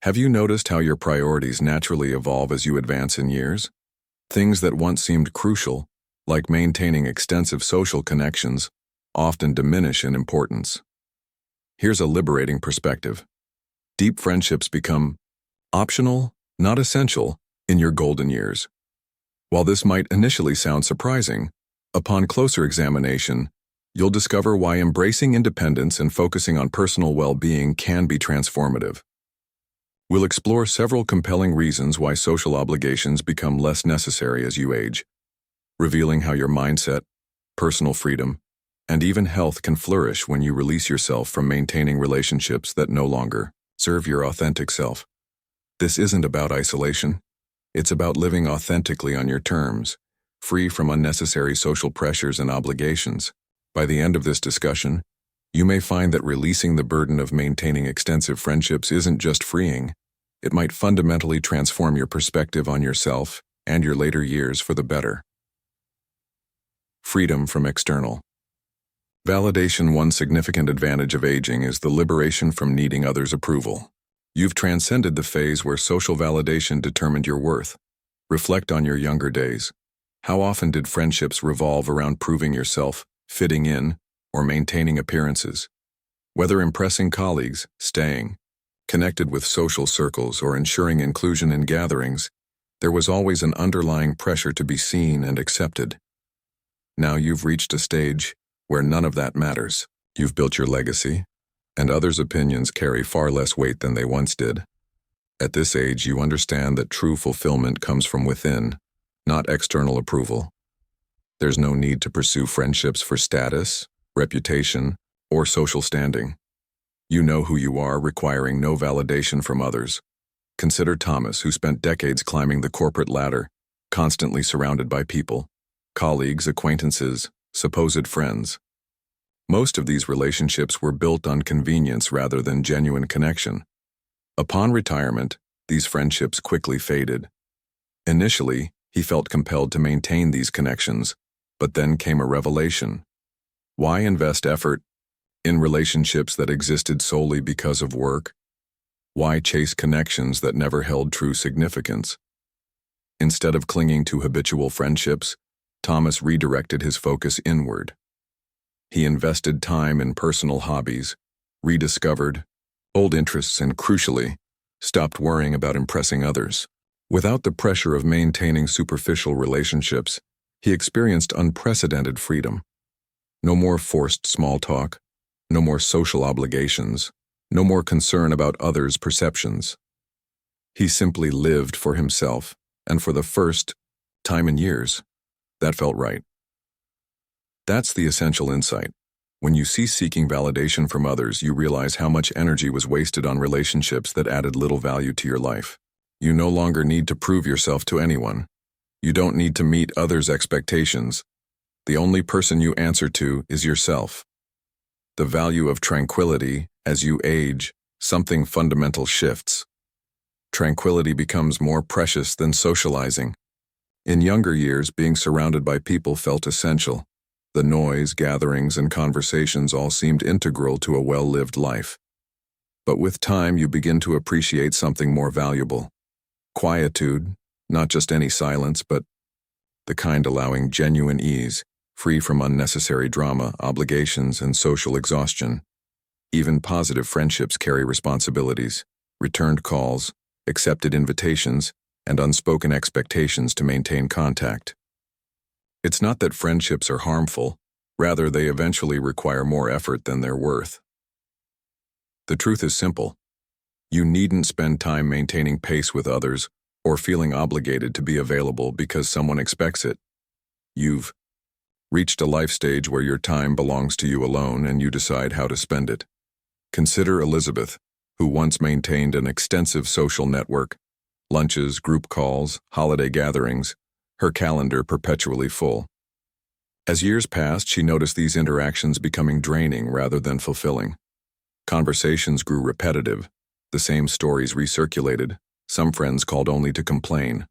Have you noticed how your priorities naturally evolve as you advance in years? Things that once seemed crucial, like maintaining extensive social connections, often diminish in importance. Here's a liberating perspective. Deep friendships become optional, not essential, in your golden years. While this might initially sound surprising, upon closer examination, you'll discover why embracing independence and focusing on personal well-being can be transformative. We'll explore several compelling reasons why social obligations become less necessary as you age, revealing how your mindset, personal freedom, and even health can flourish when you release yourself from maintaining relationships that no longer serve your authentic self. This isn't about isolation. It's about living authentically on your terms, free from unnecessary social pressures and obligations. By the end of this discussion, you may find that releasing the burden of maintaining extensive friendships isn't just freeing. It might fundamentally transform your perspective on yourself and your later years for the better. Freedom from external validation. One significant advantage of aging is the liberation from needing others' approval. You've transcended the phase where social validation determined your worth. Reflect on your younger days. How often did friendships revolve around proving yourself, fitting in, or maintaining appearances? Whether impressing colleagues, staying connected with social circles, or ensuring inclusion in gatherings, there was always an underlying pressure to be seen and accepted. Now you've reached a stage where none of that matters. You've built your legacy, and others' opinions carry far less weight than they once did. At this age, you understand that true fulfillment comes from within, not external approval. There's no need to pursue friendships for status, reputation, or social standing. You know who you are, requiring no validation from others. Consider Thomas, who spent decades climbing the corporate ladder, constantly surrounded by people, colleagues, acquaintances, supposed friends. Most of these relationships were built on convenience rather than genuine connection. Upon retirement, these friendships quickly faded. Initially, he felt compelled to maintain these connections, but then came a revelation. Why invest effort in relationships that existed solely because of work? Why chase connections that never held true significance? Instead of clinging to habitual friendships, Thomas redirected his focus inward. He invested time in personal hobbies, rediscovered old interests, and crucially, stopped worrying about impressing others. Without the pressure of maintaining superficial relationships, he experienced unprecedented freedom. No more forced small talk, no more social obligations, no more concern about others' perceptions. He simply lived for himself, and for the first time in years, that felt right. That's the essential insight. When you cease seeking validation from others, you realize how much energy was wasted on relationships that added little value to your life. You no longer need to prove yourself to anyone. You don't need to meet others' expectations. The only person you answer to is yourself. The value of tranquility. As you age, something fundamental shifts. Tranquility becomes more precious than socializing. In younger years, being surrounded by people felt essential. The noise, gatherings, and conversations all seemed integral to a well-lived life. But with time, you begin to appreciate something more valuable. Quietude, not just any silence, but the kind allowing genuine ease, free from unnecessary drama, obligations, and social exhaustion. Even positive friendships carry responsibilities, returned calls, accepted invitations, and unspoken expectations to maintain contact. It's not that friendships are harmful, rather they eventually require more effort than they're worth. The truth is simple. You needn't spend time maintaining pace with others or feeling obligated to be available because someone expects it. You've reached a life stage where your time belongs to you alone and you decide how to spend it. Consider Elizabeth, who once maintained an extensive social network, lunches, group calls, holiday gatherings, her calendar perpetually full. As years passed, she noticed these interactions becoming draining rather than fulfilling. Conversations grew repetitive, the same stories recirculated, some friends called only to complain,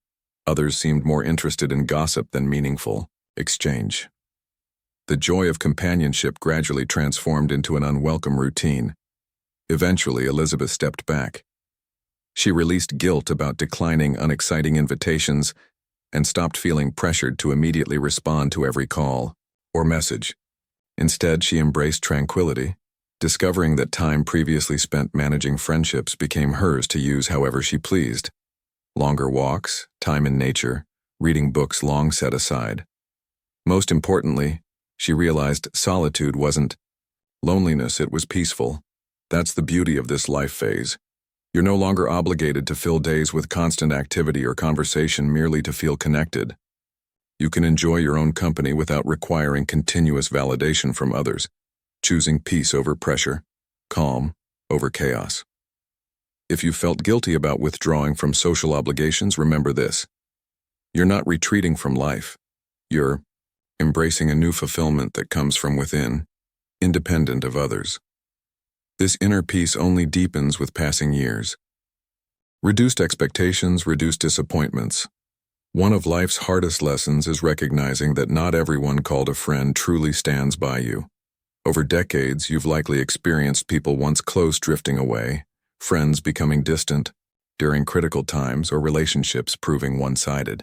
others seemed more interested in gossip than meaningful exchange. The joy of companionship gradually transformed into an unwelcome routine. Eventually, Elizabeth stepped back. She released guilt about declining unexciting invitations and stopped feeling pressured to immediately respond to every call or message. Instead, she embraced tranquility, discovering that time previously spent managing friendships became hers to use however she pleased. Longer walks, time in nature, reading books long set aside. Most importantly, she realized solitude wasn't loneliness, it was peaceful. That's the beauty of this life phase. You're no longer obligated to fill days with constant activity or conversation merely to feel connected. You can enjoy your own company without requiring continuous validation from others, choosing peace over pressure, calm over chaos. If you felt guilty about withdrawing from social obligations, remember this. You're not retreating from life. You're embracing a new fulfillment that comes from within, independent of others. This inner peace only deepens with passing years. Reduced expectations, reduced disappointments. One of life's hardest lessons is recognizing that not everyone called a friend truly stands by you. Over decades, you've likely experienced people once close drifting away, friends becoming distant during critical times, or relationships proving one-sided.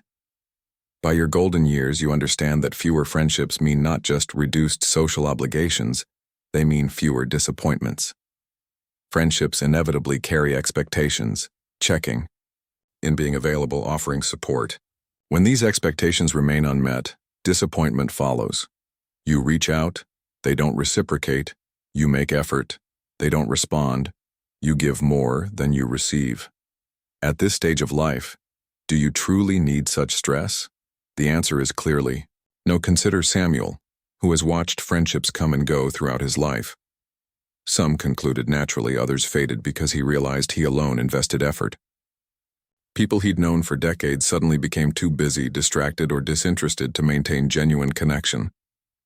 By your golden years, you understand that fewer friendships mean not just reduced social obligations, they mean fewer disappointments. Friendships inevitably carry expectations, checking in, being available, offering support. When these expectations remain unmet, disappointment follows. You reach out, they don't reciprocate. You make effort, they don't respond. You give more than you receive. At this stage of life, do you truly need such stress? The answer is clearly no. Consider Samuel, who has watched friendships come and go throughout his life. Some concluded naturally, others faded because he realized he alone invested effort. People he'd known for decades suddenly became too busy, distracted, or disinterested to maintain genuine connection.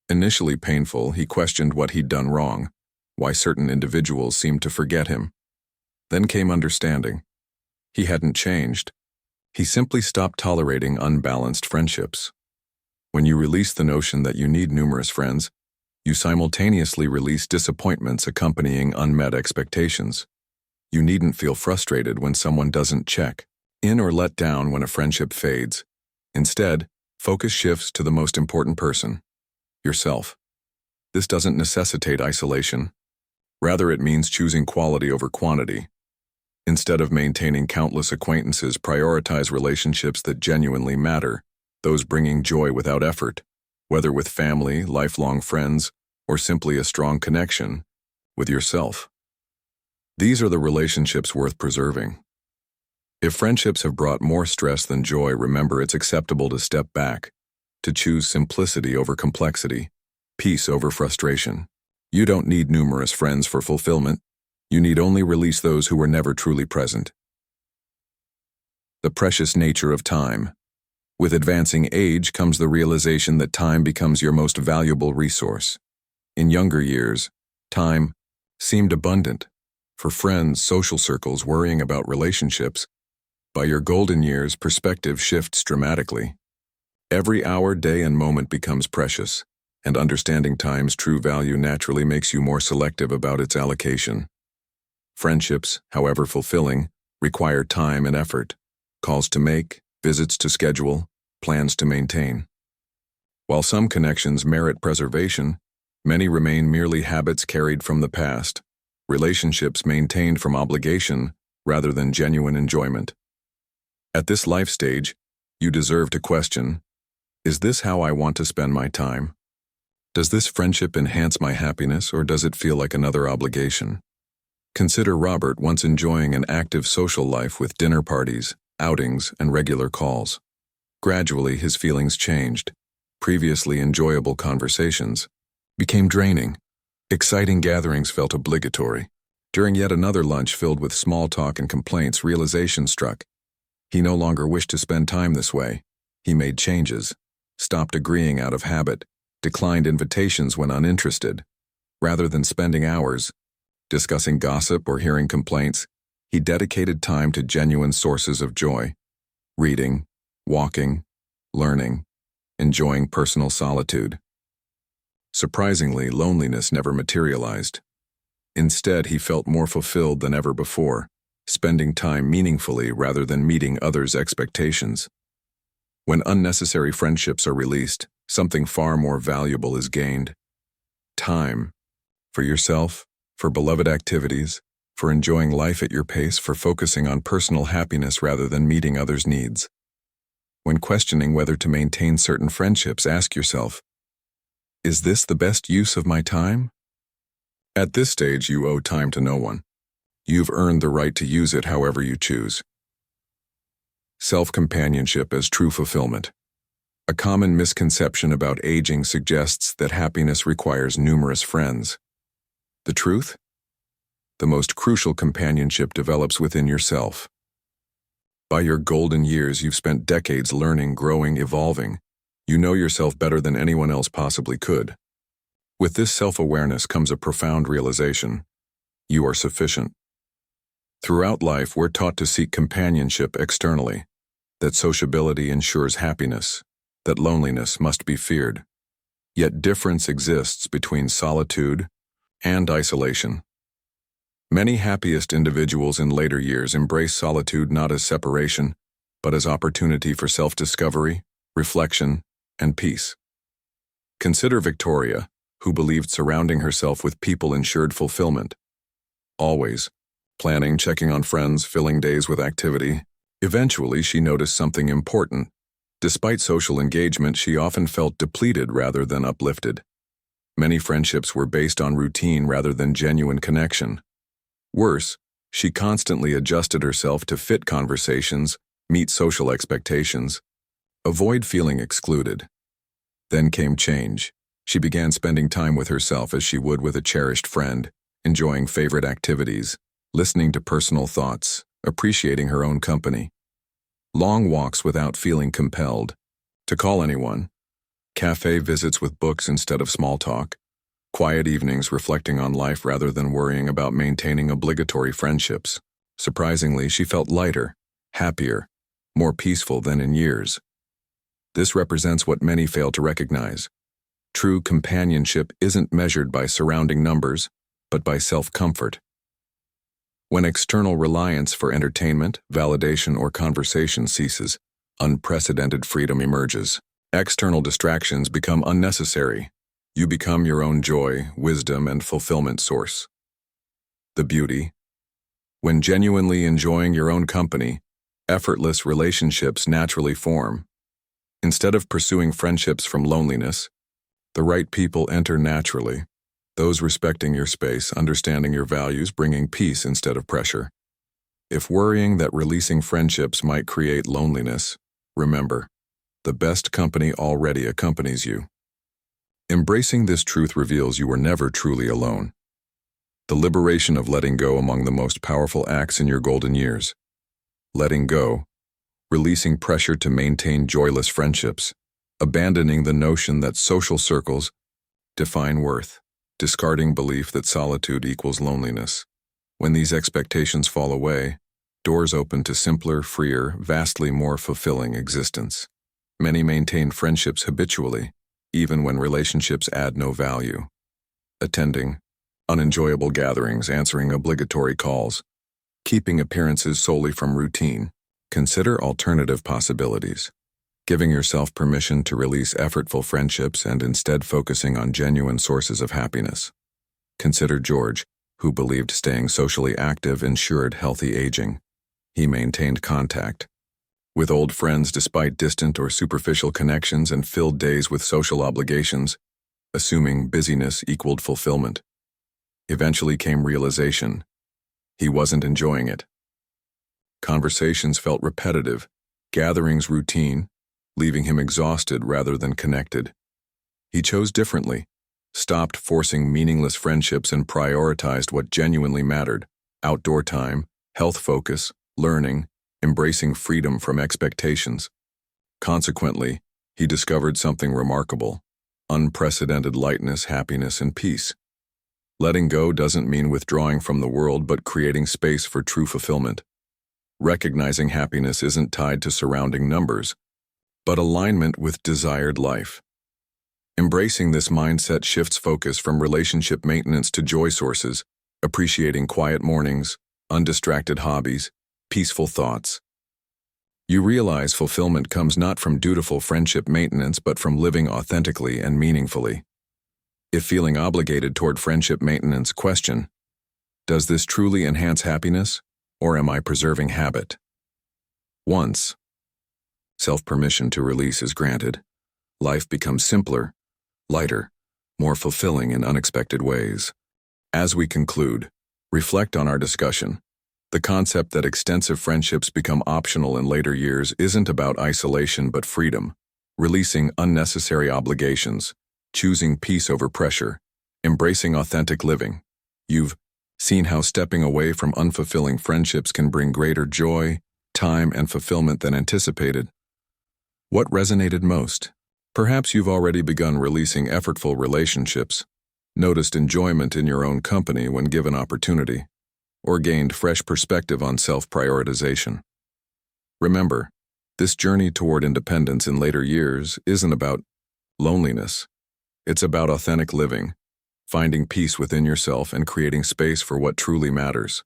Initially painful, he questioned what he'd done wrong, why certain individuals seemed to forget him. Then came understanding. He hadn't changed. He simply stopped tolerating unbalanced friendships. When you release the notion that you need numerous friends, you simultaneously release disappointments accompanying unmet expectations. You needn't feel frustrated when someone doesn't check in, or let down when a friendship fades. Instead, focus shifts to the most important person, yourself. This doesn't necessitate isolation. Rather, it means choosing quality over quantity. Instead of maintaining countless acquaintances, prioritize relationships that genuinely matter, those bringing joy without effort, whether with family, lifelong friends, or simply a strong connection with yourself. These are the relationships worth preserving. If friendships have brought more stress than joy, remember it's acceptable to step back, to choose simplicity over complexity, peace over frustration. You don't need numerous friends for fulfillment. You need only release those who were never truly present. The precious nature of time. With advancing age comes the realization that time becomes your most valuable resource. In younger years, time seemed abundant. For friends, social circles, worrying about relationships. By your golden years, perspective shifts dramatically. Every hour, day, and moment becomes precious, and understanding time's true value naturally makes you more selective about its allocation. Friendships, however fulfilling, require time and effort, calls to make, visits to schedule, plans to maintain. While some connections merit preservation, many remain merely habits carried from the past, relationships maintained from obligation rather than genuine enjoyment. At this life stage, you deserve to question, is this how I want to spend my time? Does this friendship enhance my happiness, or does it feel like another obligation? Consider Robert, once enjoying an active social life with dinner parties, outings, and regular calls. Gradually, his feelings changed. Previously enjoyable conversations became draining. Exciting gatherings felt obligatory. During yet another lunch filled with small talk and complaints, realization struck. He no longer wished to spend time this way. He made changes, stopped agreeing out of habit, declined invitations when uninterested. Rather than spending hours discussing gossip or hearing complaints, he dedicated time to genuine sources of joy: reading, walking, learning, enjoying personal solitude. Surprisingly, loneliness never materialized. Instead, he felt more fulfilled than ever before. spending time meaningfully rather than meeting others' expectations. When unnecessary friendships are released, something far more valuable is gained. Time. For yourself, for beloved activities, for enjoying life at your pace, for focusing on personal happiness rather than meeting others' needs. When questioning whether to maintain certain friendships, ask yourself, is this the best use of my time? At this stage, you owe time to no one. You've earned the right to use it however you choose. Self-companionship as true fulfillment. A common misconception about aging suggests that happiness requires numerous friends. The truth? The most crucial companionship develops within yourself. By your golden years, you've spent decades learning, growing, evolving. You know yourself better than anyone else possibly could. With this self-awareness comes a profound realization. You are sufficient. Throughout life, we're taught to seek companionship externally, that sociability ensures happiness, that loneliness must be feared. Yet difference exists between solitude and isolation. Many happiest individuals in later years embrace solitude not as separation, but as opportunity for self-discovery, reflection, and peace. Consider Victoria, who believed surrounding herself with people ensured fulfillment. Always planning, checking on friends, filling days with activity. Eventually, she noticed something important. Despite social engagement, she often felt depleted rather than uplifted. Many friendships were based on routine rather than genuine connection. Worse, she constantly adjusted herself to fit conversations, meet social expectations, avoid feeling excluded. Then came change. She began spending time with herself as she would with a cherished friend, enjoying favorite activities, listening to personal thoughts, appreciating her own company. Long walks without feeling compelled to call anyone, cafe visits with books instead of small talk, quiet evenings reflecting on life rather than worrying about maintaining obligatory friendships. Surprisingly, she felt lighter, happier, more peaceful than in years. This represents what many fail to recognize. True companionship isn't measured by surrounding numbers, but by self-comfort. When external reliance for entertainment, validation, or conversation ceases, unprecedented freedom emerges. External distractions become unnecessary. You become your own joy, wisdom, and fulfillment source. The beauty. When genuinely enjoying your own company, effortless relationships naturally form. Instead of pursuing friendships from loneliness, the right people enter naturally. Those respecting your space, understanding your values, bringing peace instead of pressure. If worrying that releasing friendships might create loneliness, remember, the best company already accompanies you. Embracing this truth reveals you were never truly alone. The liberation of letting go among the most powerful acts in your golden years. Letting go, releasing pressure to maintain joyless friendships, abandoning the notion that social circles define worth. Discarding belief that solitude equals loneliness. When these expectations fall away, doors open to simpler, freer, vastly more fulfilling existence. Many maintain friendships habitually, even when relationships add no value. Attending unenjoyable gatherings, answering obligatory calls, keeping appearances solely from routine. Consider alternative possibilities. Giving yourself permission to release effortful friendships and instead focusing on genuine sources of happiness. Consider George, who believed staying socially active ensured healthy aging. He maintained contact with old friends despite distant or superficial connections and filled days with social obligations, assuming busyness equaled fulfillment. Eventually came realization. He wasn't enjoying it. Conversations felt repetitive, gatherings routine, leaving him exhausted rather than connected. He chose differently, stopped forcing meaningless friendships and prioritized what genuinely mattered: outdoor time, health focus, learning, embracing freedom from expectations. Consequently, he discovered something remarkable: unprecedented lightness, happiness, and peace. Letting go doesn't mean withdrawing from the world, but creating space for true fulfillment. Recognizing happiness isn't tied to surrounding numbers, but alignment with desired life. Embracing this mindset shifts focus from relationship maintenance to joy sources, appreciating quiet mornings, undistracted hobbies, peaceful thoughts. You realize fulfillment comes not from dutiful friendship maintenance but from living authentically and meaningfully. If feeling obligated toward friendship maintenance, question, does this truly enhance happiness, or am I preserving habit? Once self-permission to release is granted, life becomes simpler, lighter, more fulfilling in unexpected ways. As we conclude, reflect on our discussion. The concept that extensive friendships become optional in later years isn't about isolation but freedom, releasing unnecessary obligations, choosing peace over pressure, embracing authentic living. You've seen how stepping away from unfulfilling friendships can bring greater joy, time, and fulfillment than anticipated. What resonated most? Perhaps you've already begun releasing effortful relationships, noticed enjoyment in your own company when given opportunity, or gained fresh perspective on self-prioritization. Remember, this journey toward independence in later years isn't about loneliness. It's about authentic living, finding peace within yourself and creating space for what truly matters.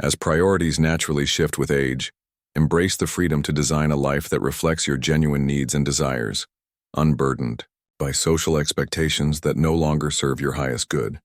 As priorities naturally shift with age, embrace the freedom to design a life that reflects your genuine needs and desires, unburdened by social expectations that no longer serve your highest good.